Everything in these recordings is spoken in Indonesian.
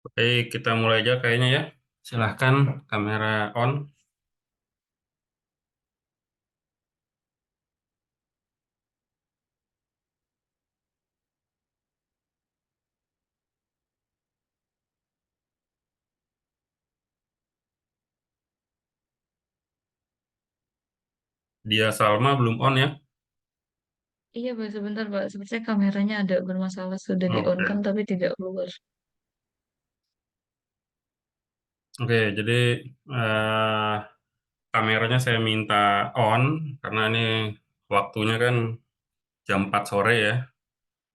Baik, kita mulai aja kayaknya ya. Silahkan kamera on. Dia Salma belum on ya. Iya, Pak, sebentar, Pak. Sepertinya kameranya ada bermasalah. Sudah di-on-kan Oke. tapi tidak keluar. Oke, jadi eh, kameranya saya minta on karena ini waktunya kan jam 4 sore ya.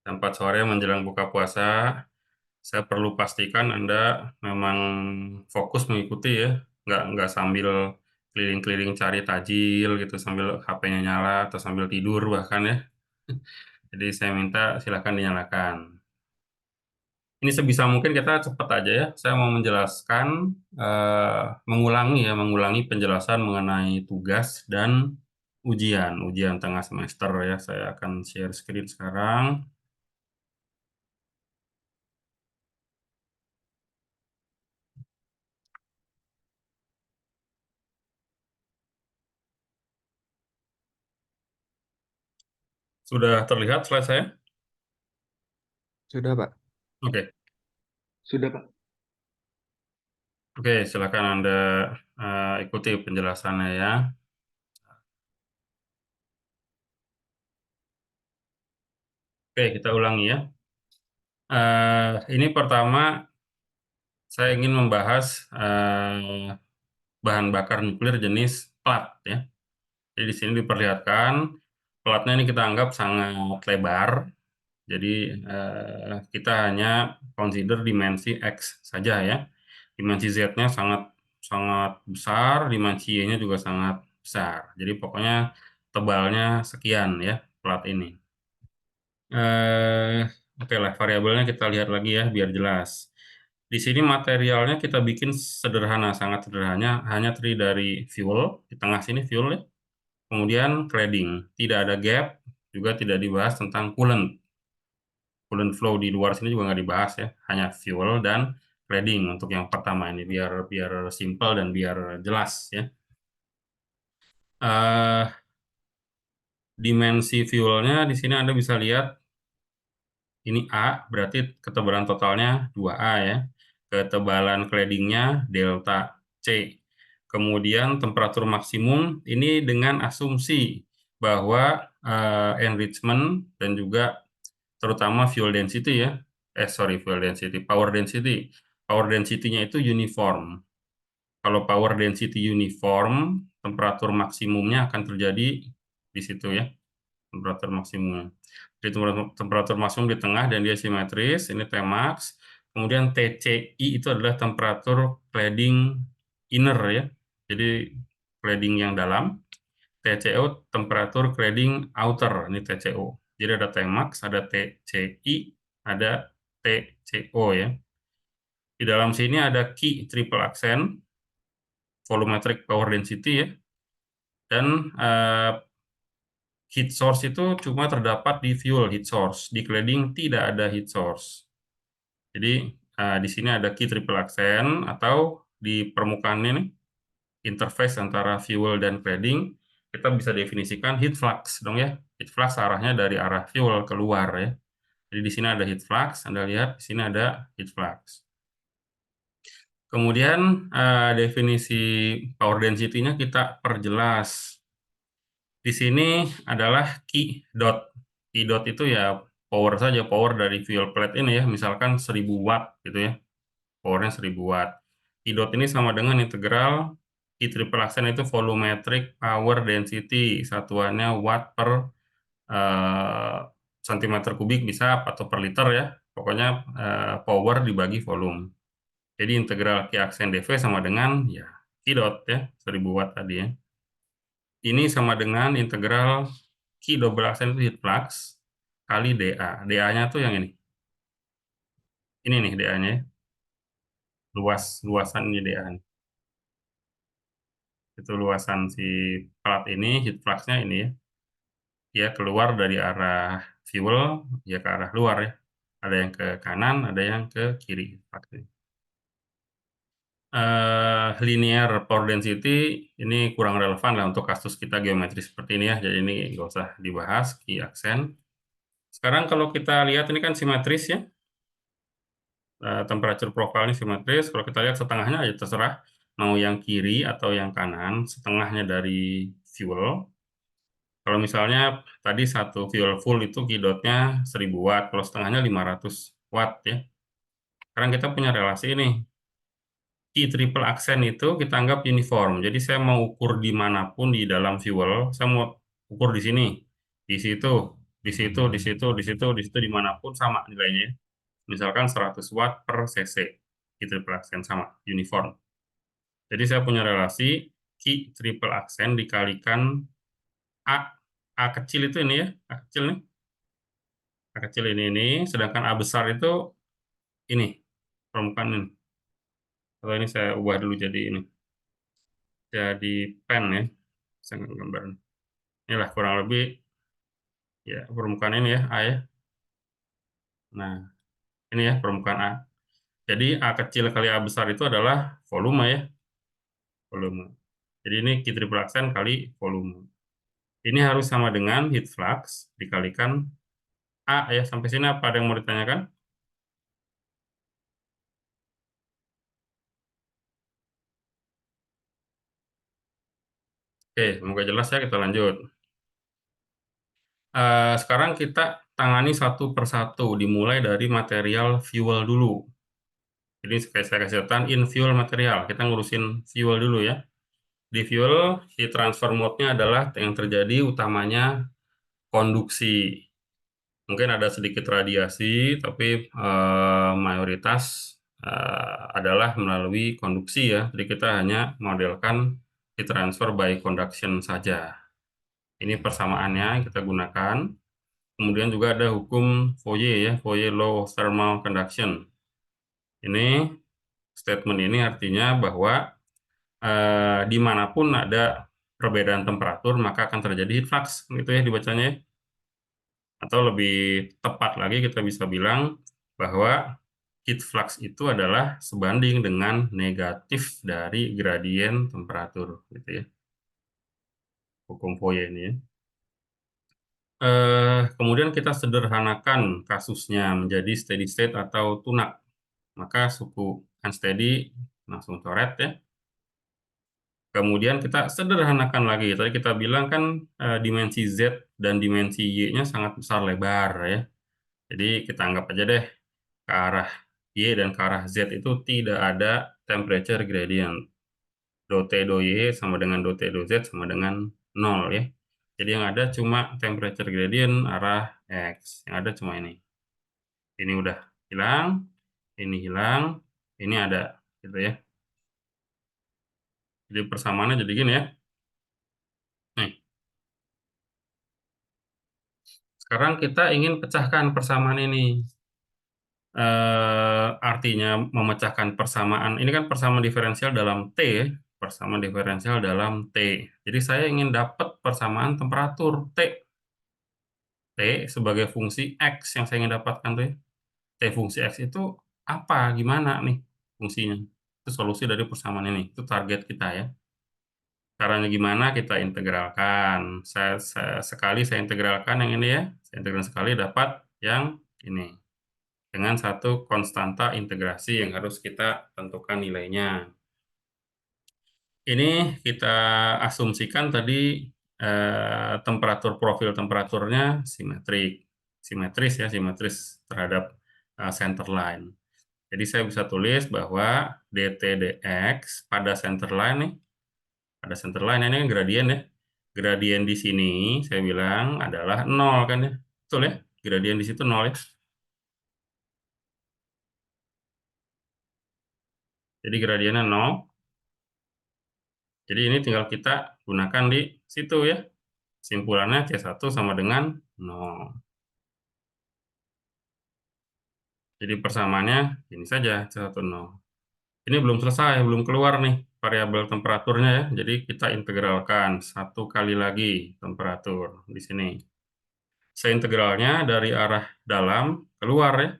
Jam 4 sore menjelang buka puasa. Saya perlu pastikan Anda memang fokus mengikuti ya. Nggak sambil keliling-keliling cari tajil gitu sambil HP-nya nyala atau sambil tidur bahkan ya. Jadi saya minta silakan dinyalakan. Ini sebisa mungkin kita cepat aja ya. Saya mau menjelaskan, mengulangi penjelasan mengenai tugas dan ujian tengah semester ya. Saya akan share screen sekarang. Sudah terlihat slide saya? Sudah, Pak. Oke, Sudah, Pak. oke, silakan Anda ikuti penjelasannya ya. Oke, kita ulangi ya. Ini pertama saya ingin membahas bahan bakar nuklir jenis plat ya. Jadi di sini diperlihatkan platnya ini kita anggap sangat lebar. Jadi kita hanya consider dimensi X saja ya. Dimensi Z-nya sangat sangat besar, dimensi Y-nya juga sangat besar. Jadi pokoknya tebalnya sekian ya plat ini. Eh, oke lah, variabelnya kita lihat lagi ya biar jelas. Di sini materialnya kita bikin sederhana, sangat sederhana, hanya terdiri dari fuel, di tengah sini fuel ya. Kemudian cladding, tidak ada gap, juga tidak dibahas tentang coolant. Coolant flow di luar sini juga nggak dibahas ya, hanya fuel dan cladding untuk yang pertama ini biar biar simple dan biar jelas ya. Eh, dimensi fuelnya di sini Anda bisa lihat ini A, berarti ketebalan totalnya 2A ya. Ketebalan claddingnya delta C. Kemudian temperatur maksimum ini dengan asumsi bahwa enrichment dan juga terutama fuel density ya. Fuel density, power density. Power density-nya itu uniform. Kalau power density uniform, temperatur maksimumnya akan terjadi di situ ya, temperatur maksimum. Jadi temperatur maksimum di tengah dan dia simetris, ini Tmax. Kemudian TCI itu adalah temperatur cladding inner ya. Jadi cladding yang dalam. TCO temperatur cladding outer, ini TCO. Jadi ada Tmax, ada TCI, ada TCO ya. Di dalam sini ada key triple accent, volumetric power density ya. Dan heat source itu cuma terdapat di fuel heat source. Di cladding tidak ada heat source. Jadi di sini ada key triple accent atau di permukaan ini interface antara fuel dan cladding kita bisa definisikan heat flux dong ya. Heat flux arahnya dari arah fuel keluar ya. Jadi di sini ada heat flux, Anda lihat di sini ada heat flux. Kemudian definisi power density-nya kita perjelas. Di sini adalah key dot. Key dot itu ya power saja, power dari fuel plate ini ya, misalkan 1000 watt gitu ya. Powernya 1000 watt. Key dot ini sama dengan integral Q triple accent itu volumetric power density. Satuannya watt per centimeter kubik bisa atau per liter ya. Pokoknya power dibagi volume. Jadi integral Q aksen dV sama dengan ya Q dot ya, 1000 watt tadi ya. Ini sama dengan integral Q double aksen itu heat flux kali dA. dA-nya tuh yang ini. Ini nih dA-nya ya. Luasan ini dA. Itu luasan si plat ini, heat flux-nya ini ya. Ya keluar dari arah fuel, ya ke arah luar ya. Ada yang ke kanan, ada yang ke kiri. linear power density ini kurang relevan lah untuk kasus kita geometri seperti ini ya. Jadi ini nggak usah dibahas, key aksen. Sekarang kalau kita lihat ini kan simetris ya. Temperature profile ini simetris. Kalau kita lihat setengahnya aja terserah. Mau yang kiri atau yang kanan. Setengahnya dari fuel. Kalau misalnya tadi satu fuel full itu kidotnya 1000 watt. Kalau setengahnya 500 watt ya. Sekarang kita punya relasi ini. Key triple accent itu kita anggap uniform. Jadi saya mau ukur dimanapun di dalam fuel, saya mau ukur di sini, di situ, di situ, di situ, di situ, di situ, dimanapun sama nilainya. Misalkan 100 watt per cc. Key triple accent sama, uniform. Jadi saya punya relasi key triple accent dikalikan A. A kecil itu ini ya, A kecil nih. A kecil ini, sedangkan A besar itu ini, permukaan ini. Atau ini saya ubah dulu jadi ini. Jadi pen ya, saya gambar. Inilah kurang lebih ya permukaan ini ya A ya. Nah ini ya permukaan A. Jadi A kecil kali A besar itu adalah volume ya, volume. Jadi ini Q triple accent kali volume. Ini harus sama dengan heat flux dikalikan A ya. Sampai sini apa ada yang mau ditanyakan? Oke, semoga jelas ya, kita lanjut. Sekarang kita tangani satu persatu, dimulai dari material fuel dulu. Jadi saya kasih catatan in fuel material, kita ngurusin fuel dulu ya. Di fuel, heat transfer mode-nya adalah yang terjadi utamanya konduksi. Mungkin ada sedikit radiasi, tapi mayoritas adalah melalui konduksi ya. Jadi kita hanya modelkan heat transfer by conduction saja. Ini persamaannya kita gunakan. Kemudian juga ada hukum Fourier ya, Fourier Law of Thermal Conduction. Ini statement ini artinya bahwa dimanapun ada perbedaan temperatur maka akan terjadi heat flux, gitu ya dibacanya ya. Atau lebih tepat lagi kita bisa bilang bahwa heat flux itu adalah sebanding dengan negatif dari gradien temperatur, gitu ya. Hukum Fourier ini ya. Kemudian kita sederhanakan kasusnya menjadi steady state atau tunak. Maka suku unsteady langsung coret ya. Kemudian kita sederhanakan lagi. Tadi kita bilang kan dimensi Z dan dimensi Y-nya sangat besar lebar ya. Jadi kita anggap aja deh ke arah Y dan ke arah Z itu tidak ada temperature gradient. Do T do Y sama dengan do T do Z sama dengan 0 ya. Jadi yang ada cuma temperature gradient arah X. Yang ada cuma ini. Ini udah hilang, ini hilang, ini ada gitu ya. Jadi persamaannya jadi gini ya. Nih, sekarang kita ingin pecahkan persamaan ini. Artinya memecahkan persamaan, ini kan persamaan diferensial dalam T, ya. Persamaan diferensial dalam T. Jadi saya ingin dapat persamaan temperatur T. T sebagai fungsi X yang saya ingin dapatkan tuh ya. T fungsi X itu apa, gimana nih fungsinya. Itu solusi dari persamaan ini, itu target kita ya. Caranya gimana? Kita integralkan. Sekali saya integralkan yang ini ya. Saya integralkan sekali dapat yang ini. Dengan satu konstanta integrasi yang harus kita tentukan nilainya. Ini kita asumsikan tadi temperatur profil temperaturnya simetrik. Simetris ya, simetris terhadap center line. Jadi saya bisa tulis bahwa dt dx pada center line nih, ada center line ini gradien ya. Gradien di sini saya bilang adalah 0 kan ya. Betul ya? Gradien di situ 0 ya. Jadi gradiennya 0. Jadi ini tinggal kita gunakan di situ ya. Simpulannya C1 sama dengan 0. Jadi persamaannya ini saja C1 0. Ini belum selesai, belum keluar nih variabel temperaturnya ya. Jadi kita integralkan satu kali lagi temperatur di sini. Seintegralnya dari arah dalam keluar ya.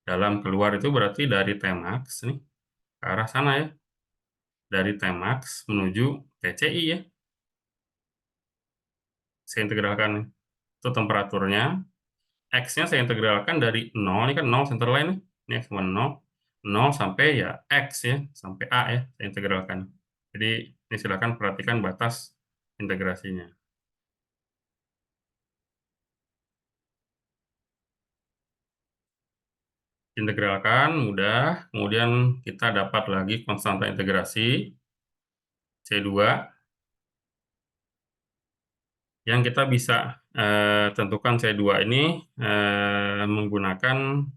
Dalam keluar itu berarti dari Tmax nih ke arah sana ya. dari Tmax menuju TCI ya. Saya integralkan itu temperaturnya. X-nya saya integralkan dari 0, ini kan 0 center line nih. Ini X sama 0, 0 sampai ya X ya, sampai A ya, saya integralkan. Jadi ini silakan perhatikan batas integrasinya. Integralkan, mudah. Kemudian kita dapat lagi konstanta integrasi, C2, yang kita bisa tentukan C2 ini menggunakan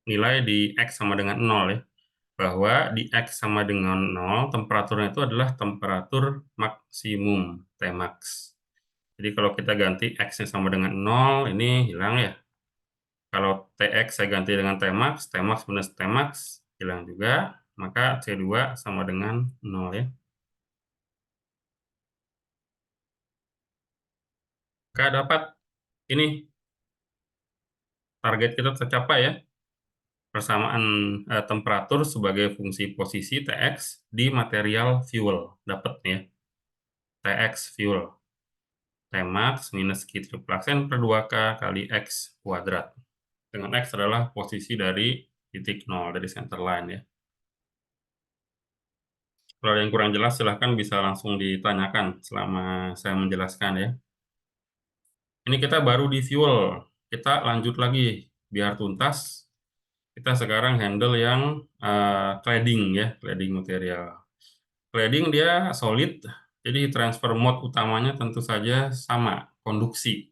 nilai di X sama dengan 0 ya. Bahwa di X sama dengan 0, temperaturnya itu adalah temperatur maksimum, Tmax. Jadi kalau kita ganti X-nya sama dengan 0, ini hilang ya. Kalau Tx saya ganti dengan Tmax, Tmax minus Tmax, hilang juga. Maka C2 sama dengan 0 ya. Maka dapat ini, target kita tercapai ya. Persamaan temperatur sebagai fungsi posisi Tx di material fuel. Dapat ya. Tx fuel. Tmax minus Q triple per 2K kali X kuadrat. Dengan X adalah posisi dari titik 0, dari center line ya. Kalau ada yang kurang jelas, silahkan bisa langsung ditanyakan selama saya menjelaskan ya. Ini kita baru di fuel. Kita lanjut lagi, biar tuntas. Kita sekarang handle yang cladding ya, cladding material. Cladding dia solid, jadi transfer mode utamanya tentu saja sama, konduksi.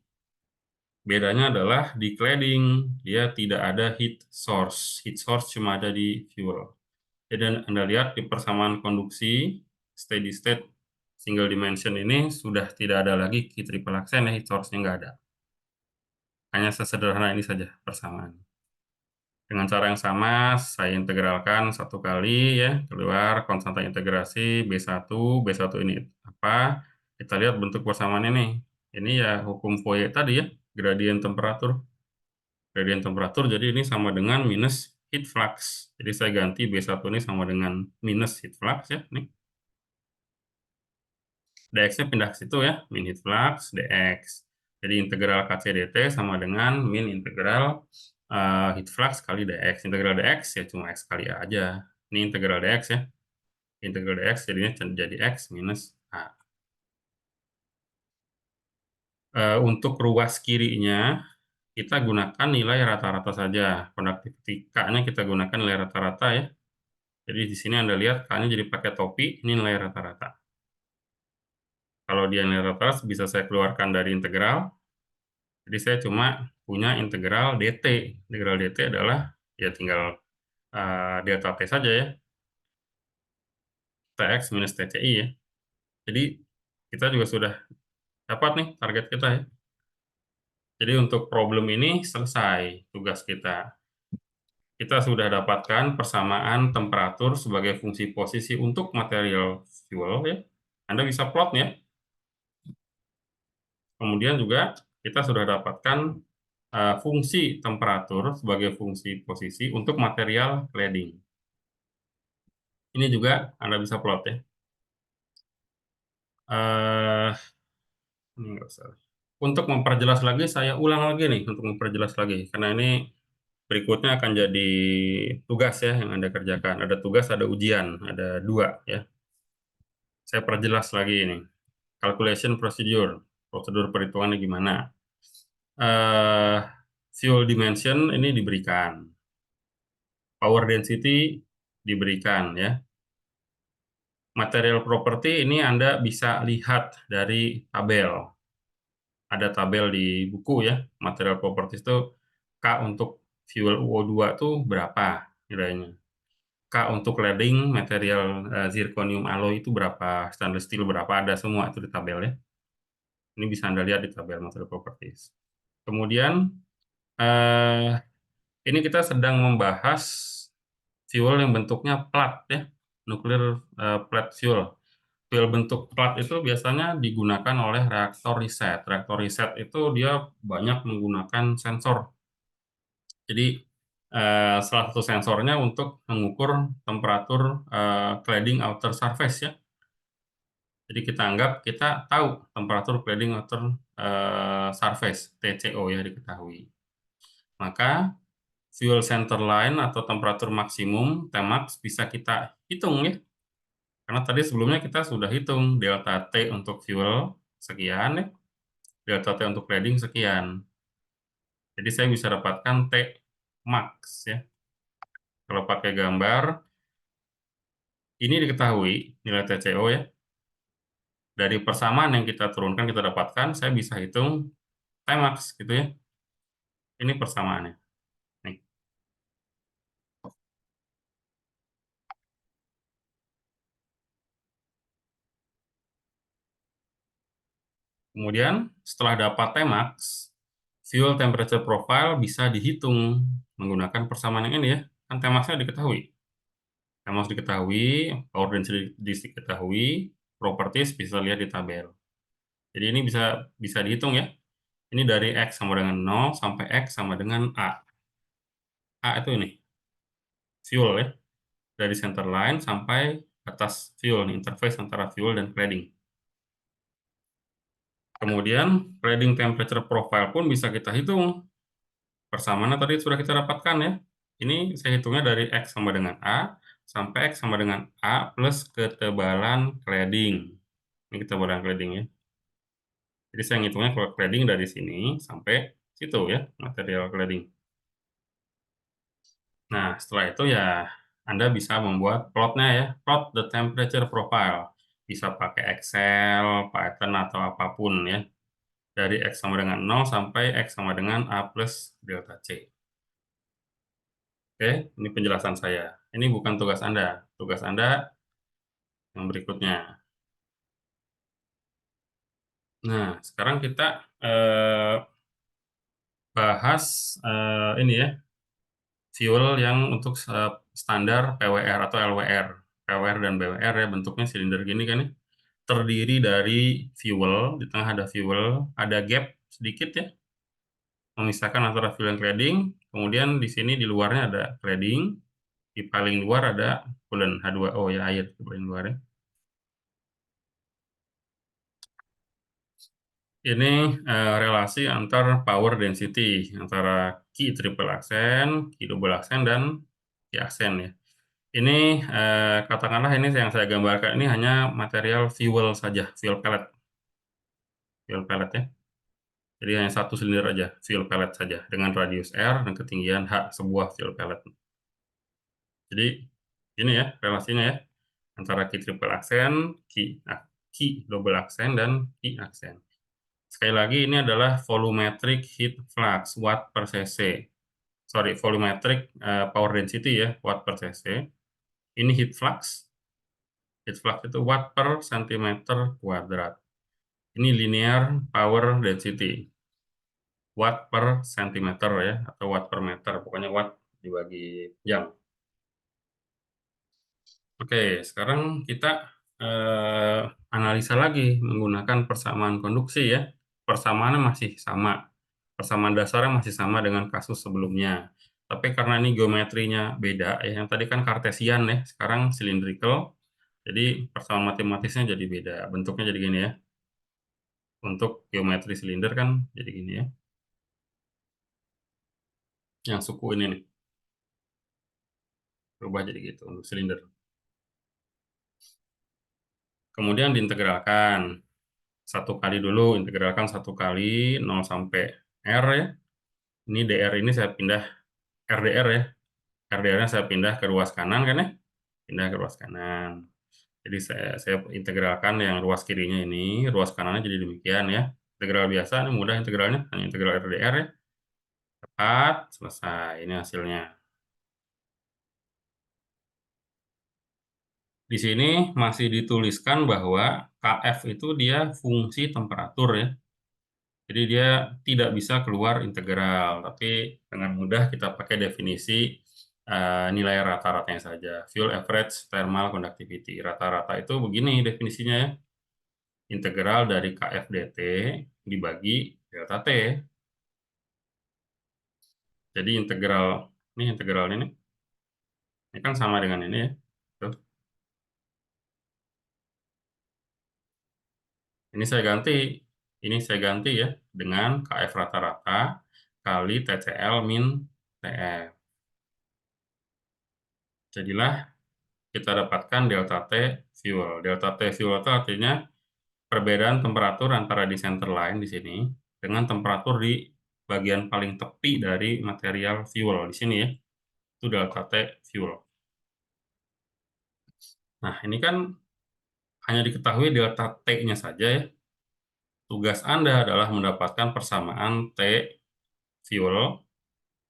Bedanya adalah di cladding, dia tidak ada heat source. Heat source cuma ada di fuel. Jadi Anda lihat di persamaan konduksi, steady state, single dimension ini sudah tidak ada lagi Q triple accent ya, heat source-nya nggak ada. Hanya sesederhana ini saja persamaan. Dengan cara yang sama, saya integralkan satu kali ya, keluar konstanta integrasi B1. B1 ini apa? Kita lihat bentuk persamaan ini. Ini ya hukum Fourier tadi ya, gradien temperatur. Gradien temperatur, jadi ini sama dengan minus heat flux. Jadi saya ganti B1 ini sama dengan minus heat flux ya. Nih. dx-nya pindah ke situ ya, min heat flux dx. Jadi integral kCdt sama dengan min integral heat flux kali dx. Integral dx ya cuma x kali A aja. Ini integral dx ya. Integral dx jadinya jadi x minus A. Untuk ruas kirinya, kita gunakan nilai rata-rata saja. Konduktiviti K-nya kita gunakan nilai rata-rata ya. Jadi di sini Anda lihat K-nya jadi pakai topi, ini nilai rata-rata. Kalau dia nilai rata-rata bisa saya keluarkan dari integral. Jadi saya cuma punya integral dt. Integral dt adalah ya tinggal delta t saja ya. Tx minus tci ya. Jadi kita juga sudah dapat nih target kita ya. Jadi untuk problem ini selesai tugas kita. Kita sudah dapatkan persamaan temperatur sebagai fungsi posisi untuk material fuel ya. Anda bisa plot ya. Kemudian juga kita sudah dapatkan fungsi temperatur sebagai fungsi posisi untuk material cladding. Ini juga Anda bisa plot ya. Ini nggak usah. Untuk memperjelas lagi, saya ulang lagi nih untuk memperjelas lagi, karena ini berikutnya akan jadi tugas ya yang Anda kerjakan. Ada tugas, ada ujian, ada dua ya. Saya perjelas lagi ini. Calculation procedure, prosedur perhitungannya gimana. Fuel dimension ini diberikan. Power density diberikan ya. Material property ini Anda bisa lihat dari tabel. Ada tabel di buku ya. Material properties itu K untuk fuel UO2 itu berapa nilainya. K untuk cladding material zirconium alloy itu berapa, stainless steel berapa, ada semua itu di tabel ya. Ini bisa Anda lihat di tabel material properties. Kemudian ini kita sedang membahas fuel yang bentuknya plat ya, nuclear plat fuel. Fuel bentuk plat itu biasanya digunakan oleh reaktor riset. Reaktor riset itu dia banyak menggunakan sensor. Jadi salah satu sensornya untuk mengukur temperatur cladding outer surface ya. Jadi kita anggap kita tahu temperatur cladding outer surface TCO ya diketahui. Maka fuel center line atau temperatur maksimum Tmax bisa kita hitung ya. Karena tadi sebelumnya kita sudah hitung delta T untuk fuel sekian ya, delta T untuk cladding sekian. Jadi saya bisa dapatkan T max ya. Kalau pakai gambar, ini diketahui nilai TCO ya. Dari persamaan yang kita turunkan, kita dapatkan, saya bisa hitung T max gitu ya. Ini persamaannya. Nih. Kemudian setelah dapat Tmax, fuel temperature profile bisa dihitung menggunakan persamaan yang ini ya. Kan Tmax-nya diketahui. Tmax diketahui, power density diketahui, properties bisa lihat di tabel. Jadi ini bisa bisa dihitung ya. Ini dari X sama dengan 0 sampai X sama dengan A. A itu ini, fuel ya. Dari center line sampai atas fuel, nih, interface antara fuel dan cladding. Kemudian cladding temperature profile pun bisa kita hitung. Persamaannya tadi sudah kita dapatkan ya. Ini saya hitungnya dari X sama dengan A sampai X sama dengan A plus ketebalan cladding. Ini ketebalan cladding ya. Jadi saya ngitungnya kalau cladding dari sini sampai situ ya, material cladding. Nah, setelah itu ya Anda bisa membuat plotnya ya, plot the temperature profile. Bisa pakai Excel, Python, atau apapun ya. Dari X sama dengan 0 sampai X sama dengan A plus delta C. Oke, ini penjelasan saya. Ini bukan tugas Anda. Tugas Anda yang berikutnya. Nah, sekarang kita eh, bahas ini ya, fuel yang untuk standar PWR atau LWR. PWR dan BWR ya, bentuknya silinder gini kan ya. Terdiri dari fuel, di tengah ada fuel, ada gap sedikit ya, memisahkan antara fuel dan cladding. Kemudian di sini di luarnya ada cladding, di paling luar ada coolant H2O ya, air di paling luar ya. Ini relasi antar power density antara Ki triple aksen, Ki double aksen, dan Ki aksen ya. Ini katakanlah ini yang saya gambarkan ini hanya material fuel saja, fuel pellet ya. Jadi hanya satu silinder aja, fuel pellet saja dengan radius R dan ketinggian H sebuah fuel pellet. Jadi ini ya relasinya ya antara Ki triple aksen, Ki double aksen, dan Ki aksen. Sekali lagi ini adalah volumetric heat flux watt per cc. Sorry, volumetric power density ya, watt per cc. Ini heat flux. Heat flux itu watt per centimeter kuadrat. Ini linear power density. Watt per centimeter ya, atau watt per meter. Pokoknya watt dibagi jam. Oke, sekarang kita eh, analisa lagi menggunakan persamaan konduksi ya. Persamaannya masih sama. Persamaan dasarnya masih sama dengan kasus sebelumnya. Tapi karena ini geometrinya beda, ya, yang tadi kan kartesian ya, sekarang cylindrical. Jadi persamaan matematisnya jadi beda. Bentuknya jadi gini ya. Untuk geometri silinder kan jadi gini ya. Yang suku ini nih, berubah jadi gitu untuk silinder. Kemudian diintegralkan. Satu kali dulu, integralkan satu kali 0 sampai R ya. Ini DR ini saya pindah RDR ya. RDR-nya saya pindah ke ruas kanan kan ya. Pindah ke ruas kanan. Jadi saya integralkan yang ruas kirinya ini, ruas kanannya jadi demikian ya. Integral biasa, ini mudah integralnya, hanya integral RDR ya. Tepat, selesai. Ini hasilnya. Di sini masih dituliskan bahwa KF itu dia fungsi temperatur ya. Jadi dia tidak bisa keluar integral, tapi dengan mudah kita pakai definisi nilai rata-ratanya saja. Fuel average thermal conductivity. Rata-rata itu begini definisinya ya. Integral dari KF dt dibagi delta T. Jadi integral Ini integralnya nih. Ini kan sama dengan ini ya. Tuh. Ini saya ganti ya dengan KF rata-rata kali TCL min TF. Jadilah kita dapatkan delta T fuel. Delta T fuel itu artinya perbedaan temperatur antara di center line di sini dengan temperatur di bagian paling tepi dari material fuel di sini ya. Itu delta T fuel. Nah, ini kan hanya diketahui delta T-nya saja ya. Tugas Anda adalah mendapatkan persamaan T fuel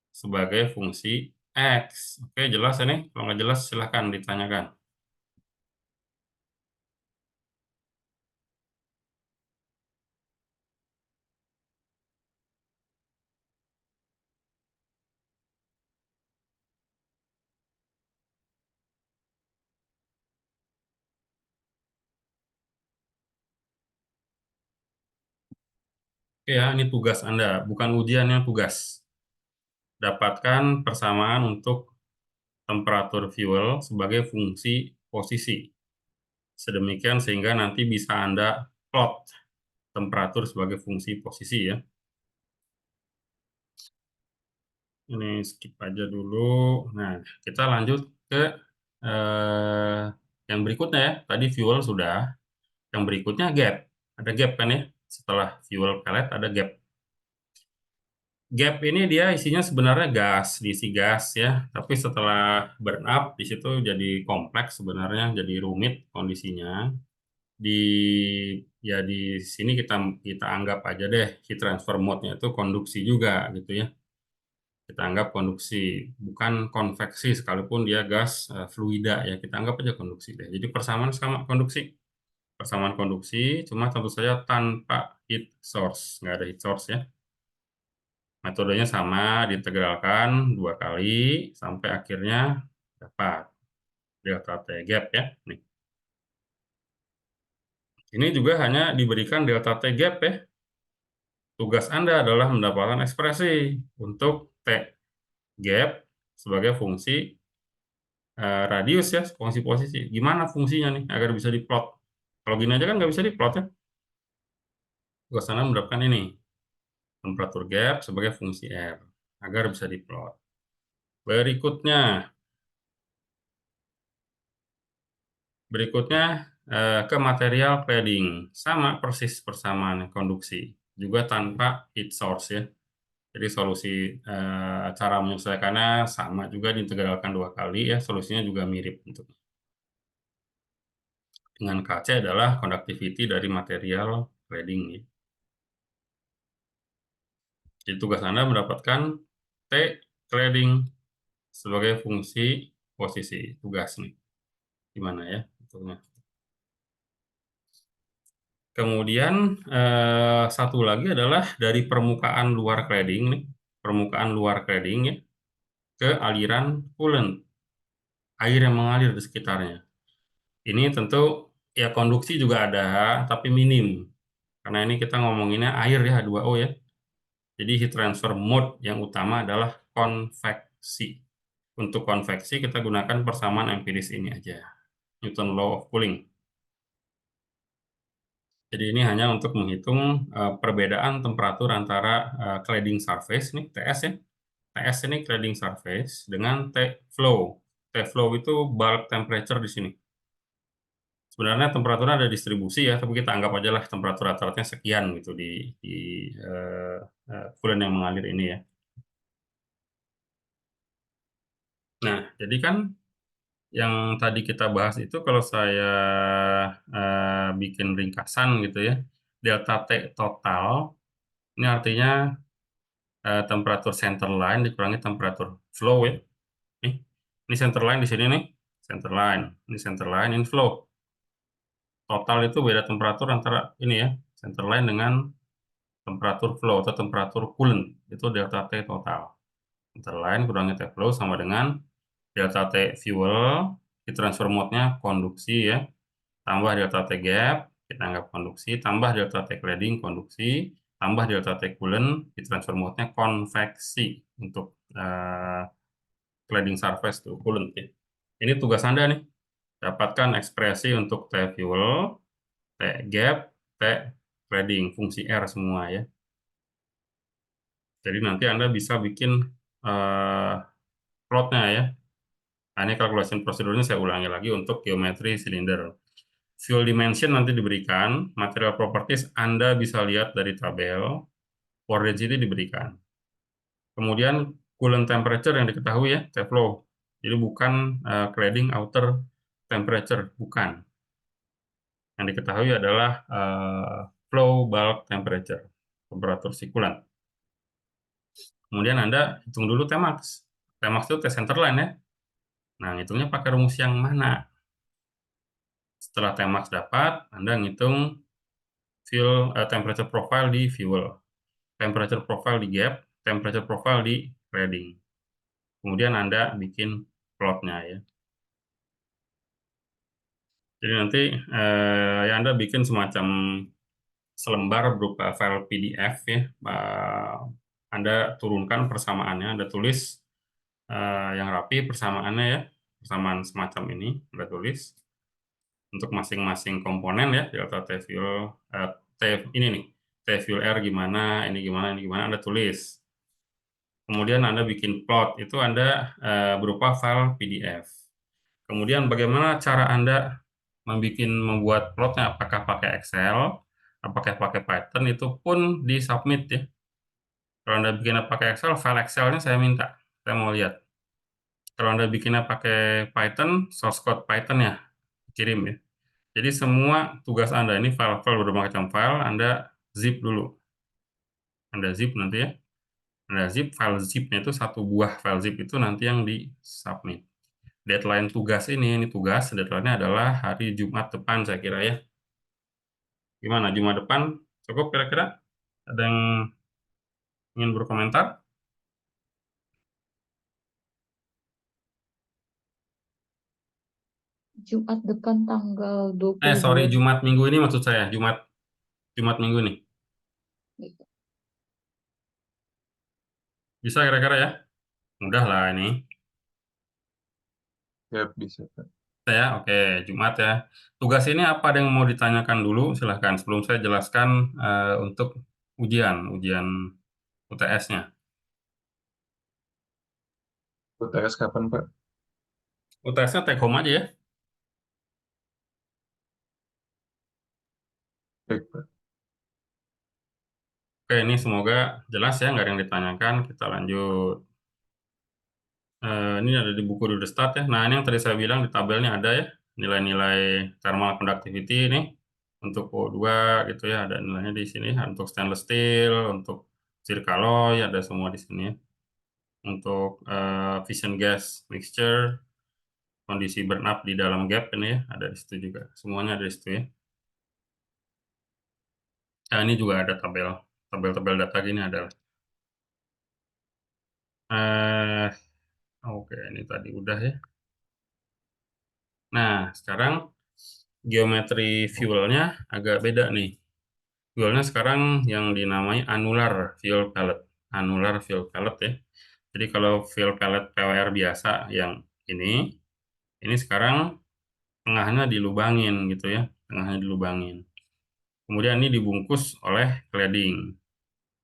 sebagai fungsi X. Oke, jelas ini? Kalau nggak jelas, silahkan ditanyakan. Oke ya, ini tugas Anda, bukan ujiannya tugas. Dapatkan persamaan untuk temperatur fuel sebagai fungsi posisi. Sedemikian sehingga nanti bisa Anda plot temperatur sebagai fungsi posisi ya. Ini skip aja dulu. Nah, kita lanjut ke eh, yang berikutnya ya. Tadi fuel sudah. Yang berikutnya gap. Ada gap kan ya? Setelah fuel pellet ada gap. Gap ini dia isinya sebenarnya gas, diisi gas ya. Tapi setelah burn up di situ jadi kompleks sebenarnya, jadi rumit kondisinya. Di di sini kita kita anggap aja deh heat transfer mode-nya itu konduksi juga gitu ya. Kita anggap konduksi, bukan konveksi sekalipun dia gas fluida ya. Kita anggap aja konduksi deh. Jadi persamaan sama konduksi. Persamaan konduksi, cuma tentu saja tanpa heat source. Nggak ada heat source ya. Metodenya sama, diintegralkan 2 kali sampai akhirnya dapat delta T gap ya. Nih. Ini juga hanya diberikan delta T gap ya. Tugas Anda adalah mendapatkan ekspresi untuk T gap sebagai fungsi radius ya, fungsi posisi. Gimana fungsinya nih agar bisa diplot? Kalau gini aja kan nggak bisa diplot ya. Tugas Anda mendapatkan ini, temperatur gap sebagai fungsi R agar bisa diplot. Berikutnya, Berikutnya ke material cladding. Sama persis persamaan konduksi. Juga tanpa heat source ya. Jadi solusi cara menyelesaikannya sama juga diintegralkan 2 kali ya. Solusinya juga mirip untuk dengan KC adalah conductivity dari material cladding ya. Jadi tugas Anda mendapatkan T cladding sebagai fungsi posisi tugas nih. Gimana ya? Bentuknya. Kemudian satu lagi adalah dari permukaan luar cladding nih, permukaan luar cladding ya, ke aliran coolant, air yang mengalir di sekitarnya. Ini tentu ya konduksi juga ada, tapi minim. Karena ini kita ngomonginnya air ya, H2O ya. Jadi heat transfer mode yang utama adalah konveksi. Untuk konveksi kita gunakan persamaan empiris ini aja, Newton Law of Cooling. Jadi ini hanya untuk menghitung perbedaan temperatur antara cladding surface nih TS ya. TS ini cladding surface dengan T flow. T flow itu bulk temperature di sini. Sebenarnya temperaturnya ada distribusi ya, tapi kita anggap aja lah temperatur rata-ratanya sekian gitu di coolant yang mengalir ini ya. Nah, jadi kan yang tadi kita bahas itu kalau saya bikin ringkasan gitu ya, delta T total ini artinya temperatur center line dikurangi temperatur flow ya. Nih, ini center line di sini nih, center line, ini center line, ini flow. Total itu beda temperatur antara ini ya, center line dengan temperatur flow atau temperatur coolant. Itu delta T total. Center line kurangi T flow sama dengan delta T fuel, di transfer mode-nya konduksi ya, tambah delta T gap, kita anggap konduksi, tambah delta T cladding konduksi, tambah delta T coolant, di transfer mode-nya konveksi untuk cladding surface tuh, coolant ya. Ini tugas Anda nih, dapatkan ekspresi untuk T fuel, T gap, T cladding, fungsi R semua ya. Jadi nanti Anda bisa bikin eh, plotnya ya. Nah, ini calculation prosedurnya saya ulangi lagi untuk geometri silinder. Fuel dimension nanti diberikan, material properties Anda bisa lihat dari tabel, pore density diberikan. Kemudian coolant temperature yang diketahui ya, T-flow. Jadi bukan cladding outer temperature, bukan. Yang diketahui adalah flow bulk temperature, temperatur sikulan. Kemudian Anda hitung dulu Tmax. Tmax itu T-center line ya. Nah, hitungnya pakai rumus yang mana? Setelah Tmax dapat, Anda ngitung fuel temperature profile di fuel, temperature profile di gap, temperature profile di cladding. Kemudian Anda bikin plotnya ya. Jadi nanti ya Anda bikin semacam selembar berupa file PDF ya. Anda turunkan persamaannya, Anda tulis yang rapi persamaannya ya, persamaan semacam ini Anda tulis untuk masing-masing komponen ya, delta T fuel T ini nih, T fuel R gimana, ini gimana, ini gimana Anda tulis. Kemudian Anda bikin plot, itu Anda berupa file PDF. Kemudian bagaimana cara Anda membuat plotnya, apakah pakai Excel, apakah pakai Python, itu pun disubmit ya. Kalau Anda bikinnya pakai Excel, file Excel-nya saya minta, saya mau lihat. Kalau Anda bikinnya pakai Python, source code Python ya, kirim ya. Jadi semua tugas Anda ini file-file bermacam file, Anda zip dulu. Anda zip nanti ya. Anda zip, file zip-nya itu satu buah file zip itu nanti yang di-submit. Deadline tugas ini tugas, deadline-nya adalah hari Jumat depan saya kira ya. Gimana, Jumat depan cukup kira-kira? Ada yang ingin berkomentar? Jumat depan tanggal 22 Sorry, nih. Jumat minggu ini maksud saya. Jumat Jumat minggu nih. Gitu. Bisa kira-kira ya? Mudah lah ini. Ya, bisa, Pak. Ya, oke, Jumat ya. Tugas ini apa ada yang mau ditanyakan dulu? Silahkan sebelum saya jelaskan untuk ujian UTS-nya. UTS kapan, Pak? UTS-nya take home aja ya. Baik, Pak. Oke, ini semoga jelas ya, nggak ada yang ditanyakan. Kita lanjut. Ini ada di buku Do The Start ya. Nah, ini yang tadi saya bilang di tabelnya ada ya, nilai-nilai thermal conductivity ini untuk O2 gitu ya, ada nilainya di sini. Untuk stainless steel, untuk zircaloy ada semua di sini ya. Untuk fission gas mixture, kondisi burn up di dalam gap ini ya, ada di situ juga. Semuanya ada di situ ya. Nah, ini juga ada tabel-tabel data gini ada. Eh, oke, ini tadi udah ya. Nah, sekarang geometri fuelnya agak beda nih. Fuelnya sekarang yang dinamai annular fuel pellet. Annular fuel pellet ya. Jadi kalau fuel pellet PWR biasa yang ini sekarang tengahnya dilubangin gitu ya. Tengahnya dilubangin. Kemudian ini dibungkus oleh cladding.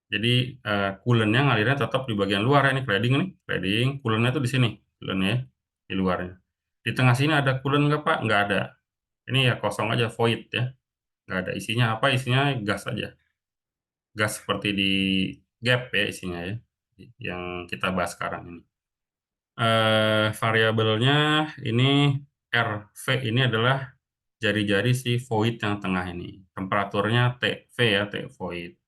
Jadi coolant-nya ngalirnya tetap di bagian luar ya, ini cladding, coolant-nya tuh di sini, coolant-nya ya, di luarnya. Di tengah sini ada coolant nggak Pak? Nggak ada. Ini ya kosong aja, void ya. Nggak ada isinya apa, isinya gas aja. Gas seperti di gap ya isinya ya, yang kita bahas sekarang ini. Variabelnya ini RV ini adalah jari-jari si void yang tengah ini. Temperaturnya TV ya, T void.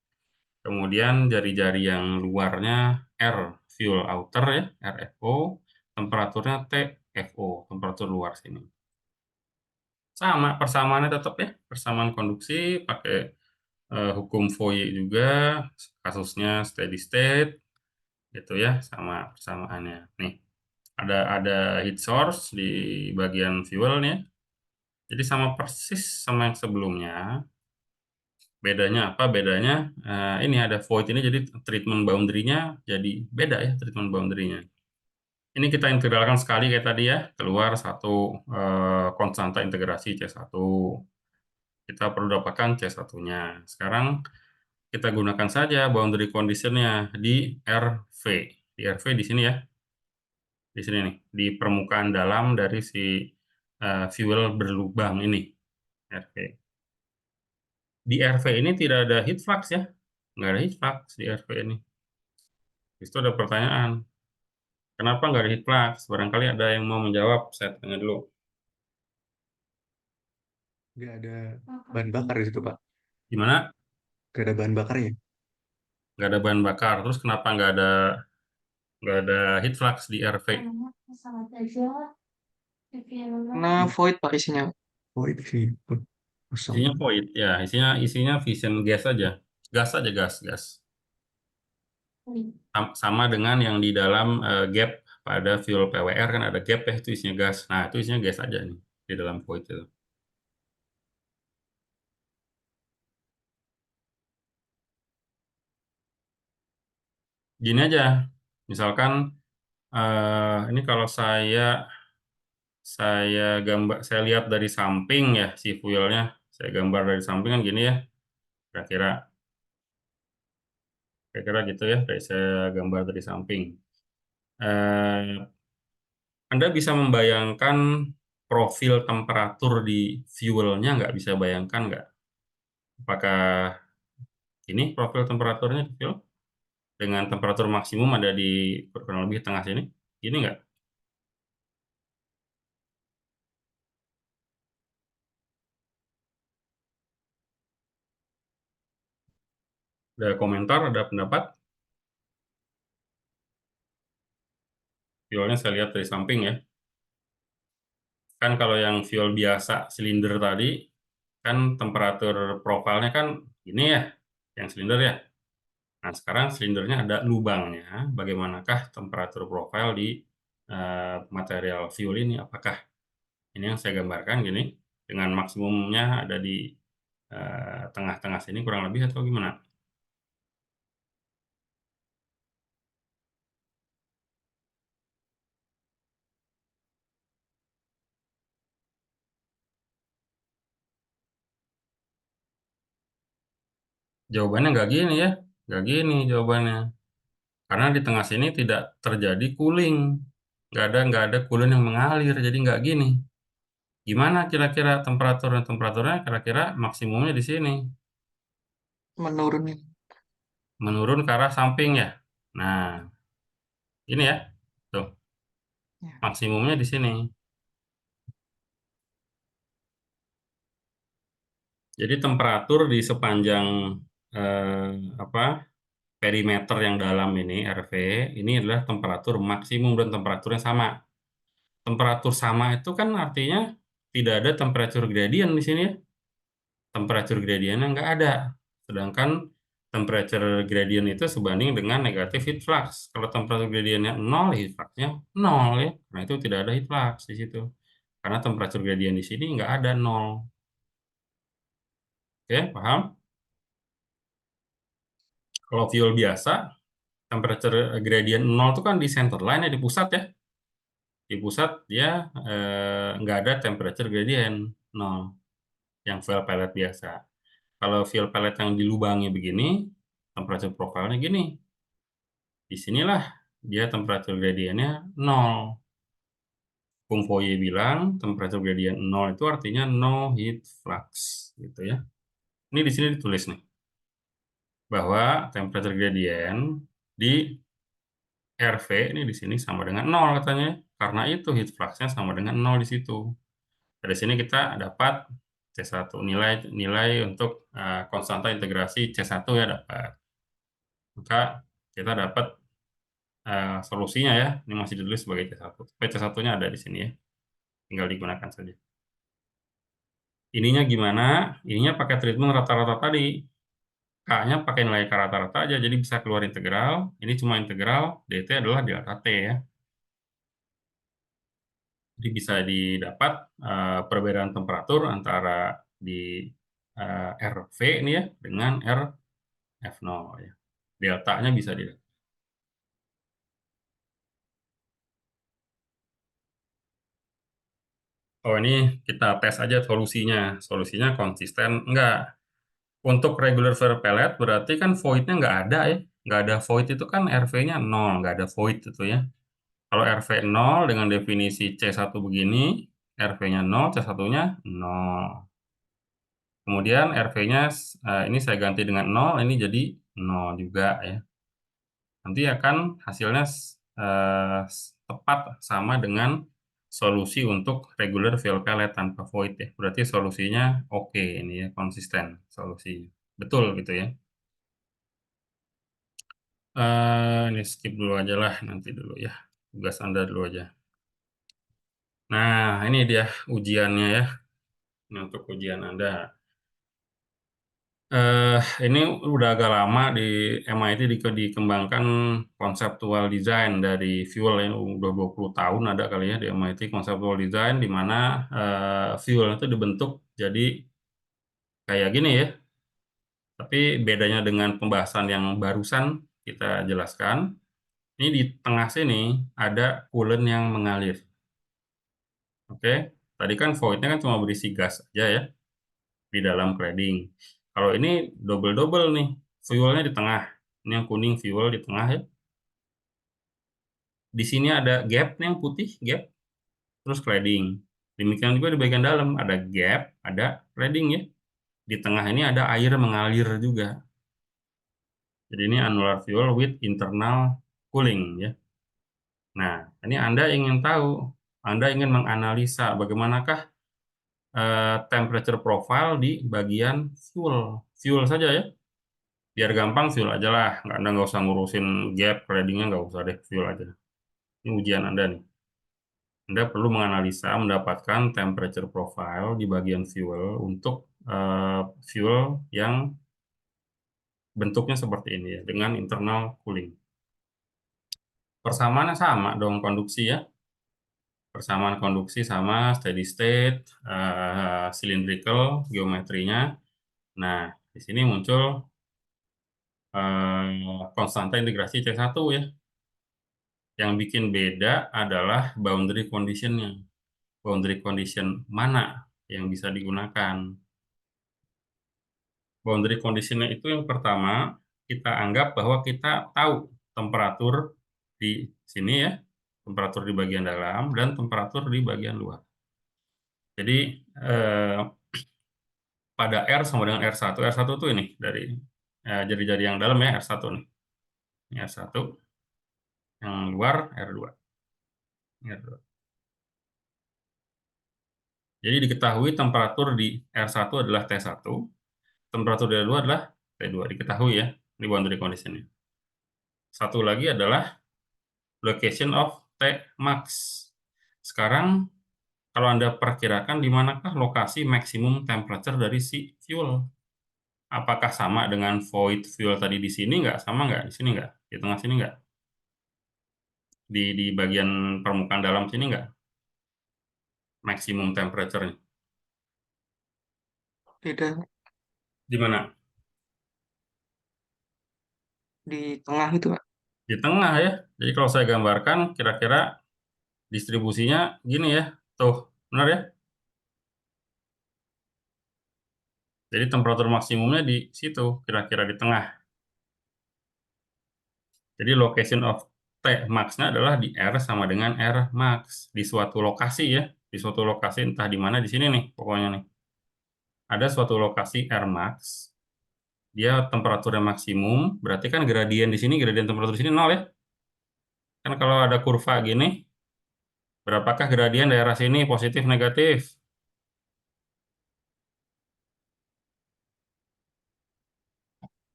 Kemudian jari-jari yang luarnya R fuel outer ya, RFO. Temperaturnya TFO, temperatur luar sini. Sama, persamaannya tetap ya, persamaan konduksi pakai hukum Fourier juga, kasusnya steady state, gitu ya, sama persamaannya. Nih, ada heat source di bagian fuel nih. Jadi sama persis sama yang sebelumnya. Bedanya apa? Bedanya ini ada void ini, jadi treatment boundary-nya jadi beda ya, treatment boundary-nya. Ini kita integralkan sekali kayak tadi ya, keluar satu konstanta integrasi C1. Kita perlu dapatkan C1-nya. Sekarang kita gunakan saja boundary condition-nya di RV. Di RV di sini ya. Di sini nih, di permukaan dalam dari si fuel berlubang ini. RV. Di RV ini tidak ada heat flux ya. Nggak ada heat flux di RV ini. Itu ada pertanyaan. Kenapa nggak ada heat flux? Barangkali ada yang mau menjawab. Saya tanya dulu. Nggak ada bahan bakar di situ, Pak. Gimana? Nggak ada bahan bakarnya. Nggak ada bahan bakar. Terus kenapa nggak ada heat flux di RV? Karena void Pak isinya. Oh, itu sih. Kosong. Isinya void ya, isinya fission gas aja. Gas aja, gas. Sama dengan yang di dalam gap pada fuel PWR kan ada gap ya, itu isinya gas. Nah, itu isinya gas aja nih di dalam void itu. Gini aja, misalkan ini kalau saya lihat dari samping ya si fuelnya, saya gambar dari samping kan gini ya, kira-kira gitu ya, kayak saya gambar dari samping. Anda bisa membayangkan profil temperatur di fuelnya, nggak bisa bayangkan nggak? Apakah ini profil temperaturnya di fuel? Dengan temperatur maksimum ada di kurang lebih tengah sini. Gini nggak? Ada komentar, ada pendapat? Fuelnya saya lihat dari samping ya. Kan kalau yang fuel biasa silinder tadi, kan temperatur profilnya kan ini ya, yang silinder ya. Nah, sekarang silindernya ada lubangnya. Bagaimanakah temperatur profil di material fuel ini? Apakah ini yang saya gambarkan gini, dengan maksimumnya ada di tengah-tengah sini kurang lebih atau gimana? Jawabannya nggak gini ya, nggak gini jawabannya. Karena di tengah sini tidak terjadi cooling, nggak ada coolant yang mengalir, jadi nggak gini. Gimana kira-kira temperaturnya kira-kira maksimumnya di sini, Menurun. menurun ke arah samping ya. Nah, ini ya, tuh Ya. maksimumnya di sini. Jadi temperatur di sepanjang apa perimeter yang dalam ini RV ini adalah temperatur maksimum dan temperaturnya sama. Temperatur sama itu kan artinya tidak ada temperatur gradient di sini ya. Temperatur gradientnya nggak ada. Sedangkan temperature gradient itu sebanding dengan negatif heat flux. Kalau temperatur gradientnya 0, heat fluxnya 0 ya. Nah itu tidak ada heat flux di situ. Karena temperatur gradient di sini nggak ada 0. Oke, paham? Kalau fuel biasa, temperature gradient 0 itu kan di center line ya, di pusat ya. Di pusat dia nggak ada temperature gradient 0. Yang fuel pellet biasa. Kalau fuel pellet yang dilubangi begini, temperature profilnya gini. Disinilah dia temperatur gradiennya 0. Kung Foye bilang temperatur gradient 0 itu artinya no heat flux gitu ya. Ini di sini ditulis nih bahwa temperatur gradient di RV ini di sini sama dengan 0 katanya. Karena itu heat fluxnya sama dengan 0 di situ. Dari sini kita dapat C1 nilai untuk konstanta integrasi C1 ya dapat. Maka kita dapat solusinya ya. Ini masih ditulis sebagai C1. Tapi C1-nya ada di sini ya. Tinggal digunakan saja. Ininya gimana? Ininya pakai treatment rata-rata tadi. K-nya pakai nilai K rata-rata aja, jadi bisa keluar integral. Ini cuma integral, dt adalah delta T ya. Jadi bisa didapat perbedaan temperatur antara di RV ini ya, dengan RF0 ya. Deltanya bisa didapat. Oh, ini kita tes aja solusinya. Solusinya konsisten enggak? Untuk regular fuel pellet berarti kan void-nya nggak ada ya. Nggak ada void itu kan RV-nya 0, nggak ada void itu ya. Kalau RV 0 dengan definisi C1 begini, RV-nya 0, C1-nya 0. Kemudian RV-nya ini saya ganti dengan 0, ini jadi 0 juga ya. Nanti akan hasilnya tepat sama dengan solusi untuk regular fuel pellet tanpa void ya. Berarti solusinya oke ini ya, konsisten solusinya. Betul gitu ya. Ini skip dulu aja lah, nanti dulu ya. Tugas Anda dulu aja. Nah, ini dia ujiannya ya. Ini untuk ujian Anda. Ini udah agak lama di MIT dikembangkan konseptual design dari fuel ya. Udah 20 tahun ada kali ya di MIT konseptual design di mana fuel itu dibentuk jadi kayak gini ya. Tapi bedanya dengan pembahasan yang barusan kita jelaskan, ini di tengah sini ada coolant yang mengalir. Oke, tadi kan voidnya kan cuma berisi gas aja ya di dalam cladding. Kalau ini double-double nih, fuelnya di tengah. Ini yang kuning fuel di tengah ya. Di sini ada gap nih yang putih gap, terus cladding. Demikian juga di bagian dalam ada gap, ada cladding ya. Di tengah ini ada air mengalir juga. Jadi ini annular fuel with internal cooling ya. Nah, ini Anda ingin tahu, Anda ingin menganalisa bagaimanakah temperature profile di bagian fuel saja ya, biar gampang fuel aja lah, Anda nggak usah ngurusin gap claddingnya, nggak usah deh, fuel aja. Ini ujian Anda nih. Anda perlu menganalisa mendapatkan temperature profile di bagian fuel untuk fuel yang bentuknya seperti ini ya, dengan internal cooling. Persamaannya sama dong, konduksi ya. Persamaan konduksi sama steady state, cylindrical geometrinya. Nah, di sini muncul konstanta integrasi C1 ya. Yang bikin beda adalah boundary condition-nya. Boundary condition mana yang bisa digunakan? Boundary condition-nya itu yang pertama, kita anggap bahwa kita tahu temperatur di sini ya, temperatur di bagian dalam dan temperatur di bagian luar. Jadi pada R sama dengan R1. R1 itu ini dari jari-jari yang dalam ya, R1 nih. Ini R1, yang luar R2. Ini R2. Jadi diketahui temperatur di R1 adalah T1, temperatur di R2 adalah T2. Diketahui ya, ini boundary condition-nya. Satu lagi adalah location of T max. Sekarang kalau Anda perkirakan di manakah lokasi maksimum temperature dari si fuel? Apakah sama dengan void fuel tadi di sini nggak? Sama nggak? Di sini nggak? Di tengah sini nggak? Di bagian permukaan dalam sini nggak? Maksimum temperature-nya. Beda Di mana? di tengah itu, Pak. Di tengah ya. Jadi kalau saya gambarkan kira-kira distribusinya gini ya. Tuh, benar ya? Jadi temperatur maksimumnya di situ, kira-kira di tengah. Jadi location of T max-nya adalah di R sama dengan R max. Di suatu lokasi ya. Di suatu lokasi entah di mana, di sini nih pokoknya nih. Ada suatu lokasi R max. Dia temperaturnya maksimum, berarti kan gradien di sini, gradien temperatur di sini 0 ya. Kan kalau ada kurva gini, berapakah gradien daerah sini positif negatif?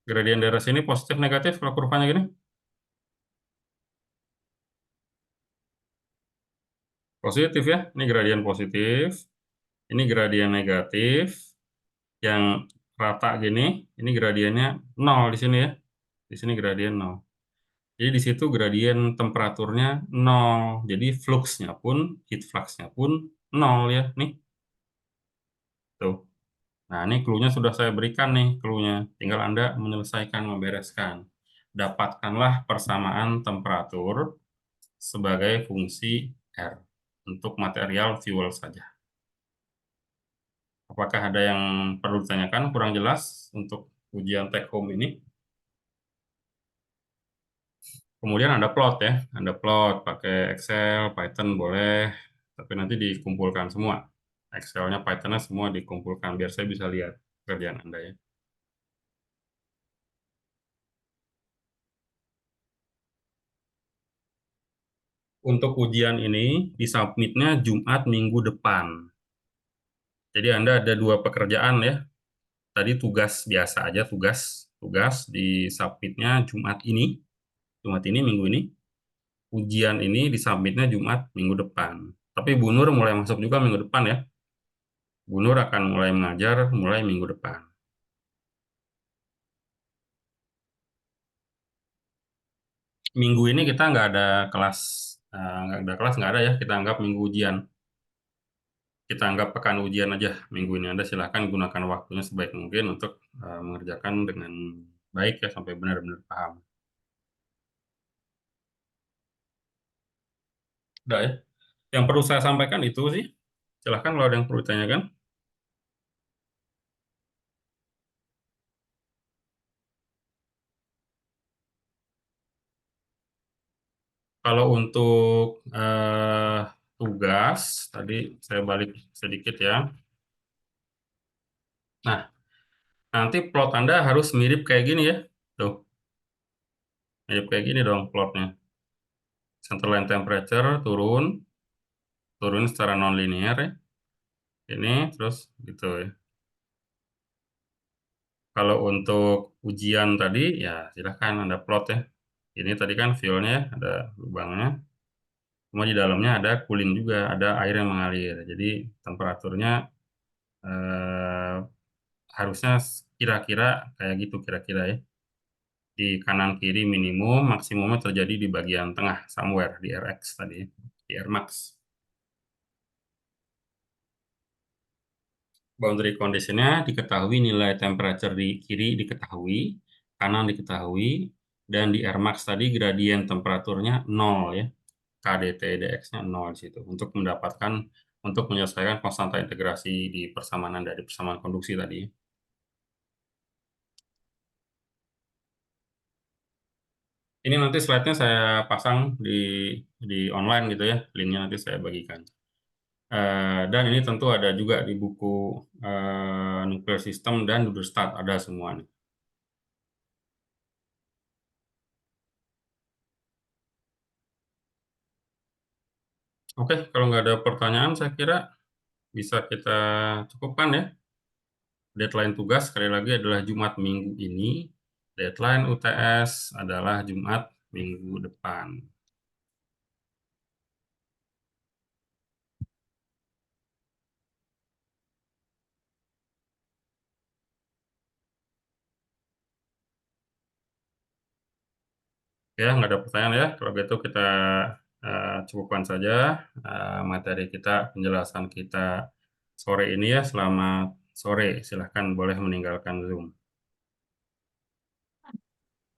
Gradien daerah sini positif negatif kalau kurvanya gini? Positif ya, ini gradien positif, ini gradien negatif, yang rata gini, ini gradiennya 0 di sini ya, di sini gradien 0. Jadi di situ gradien temperaturnya 0, jadi fluxnya pun, heat flux-nya pun 0 ya, nih. Tuh. Nah, ini clue-nya sudah saya berikan nih, clue-nya. Tinggal Anda menyelesaikan, membereskan. Dapatkanlah persamaan temperatur sebagai fungsi R untuk material fuel saja. Apakah ada yang perlu ditanyakan kurang jelas untuk ujian take home ini? Kemudian ada plot ya, ada plot pakai Excel, Python boleh, tapi nanti dikumpulkan semua. Excelnya, Pythonnya semua dikumpulkan biar saya bisa lihat kerjaan Anda ya. Untuk ujian ini disubmitnya Jumat minggu depan. Jadi Anda ada 2 pekerjaan ya. Tadi tugas biasa aja, tugas di submitnya Jumat ini minggu ini. Ujian ini disubmitnya Jumat minggu depan. Tapi Bu Nur mulai masuk juga minggu depan ya. Bu Nur akan mulai mengajar mulai minggu depan. Minggu ini kita nggak ada kelas, nggak ada ya. Kita anggap minggu ujian. Kita anggap pekan ujian aja minggu ini. Anda silahkan gunakan waktunya sebaik mungkin untuk mengerjakan dengan baik ya sampai benar-benar paham. Udah ya. Yang perlu saya sampaikan itu sih. Silahkan kalau ada yang perlu ditanyakan. Kalau untuk tugas, tadi saya balik sedikit ya. Nah, nanti plot Anda harus mirip kayak gini ya. Tuh, mirip kayak gini dong plotnya. Centerline temperature turun secara non-linear ya. Ini terus gitu ya. Kalau untuk ujian tadi, ya silahkan Anda plot ya. Ini tadi kan fuel-nya ada lubangnya. Cuma di dalamnya ada cooling juga, ada air yang mengalir. Jadi temperaturnya harusnya kira-kira kayak gitu kira-kira ya. Di kanan kiri minimum, maksimumnya terjadi di bagian tengah, somewhere di Rx tadi, di Rmax. Boundary condition-nya diketahui, nilai temperature di kiri diketahui, kanan diketahui, dan di Rmax tadi gradien temperaturnya 0 ya. KDT dx-nya 0 di situ untuk menyelesaikan konstanta integrasi di persamaan dari persamaan konduksi tadi. Ini nanti slide-nya saya pasang di online gitu ya, linknya nanti saya bagikan. Dan ini tentu ada juga di buku Nuclear System dan Duderstadt, ada semua nih. Oke, kalau nggak ada pertanyaan, saya kira bisa kita cukupkan ya. Deadline tugas sekali lagi adalah Jumat minggu ini. Deadline UTS adalah Jumat minggu depan. Ya, nggak ada pertanyaan ya. Kalau gitu kita cukupkan saja materi kita, penjelasan kita sore ini ya. Selamat sore. Silahkan boleh meninggalkan Zoom.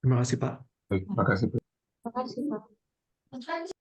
Terima kasih, Pak. Baik, makasih. Makasih, Pak.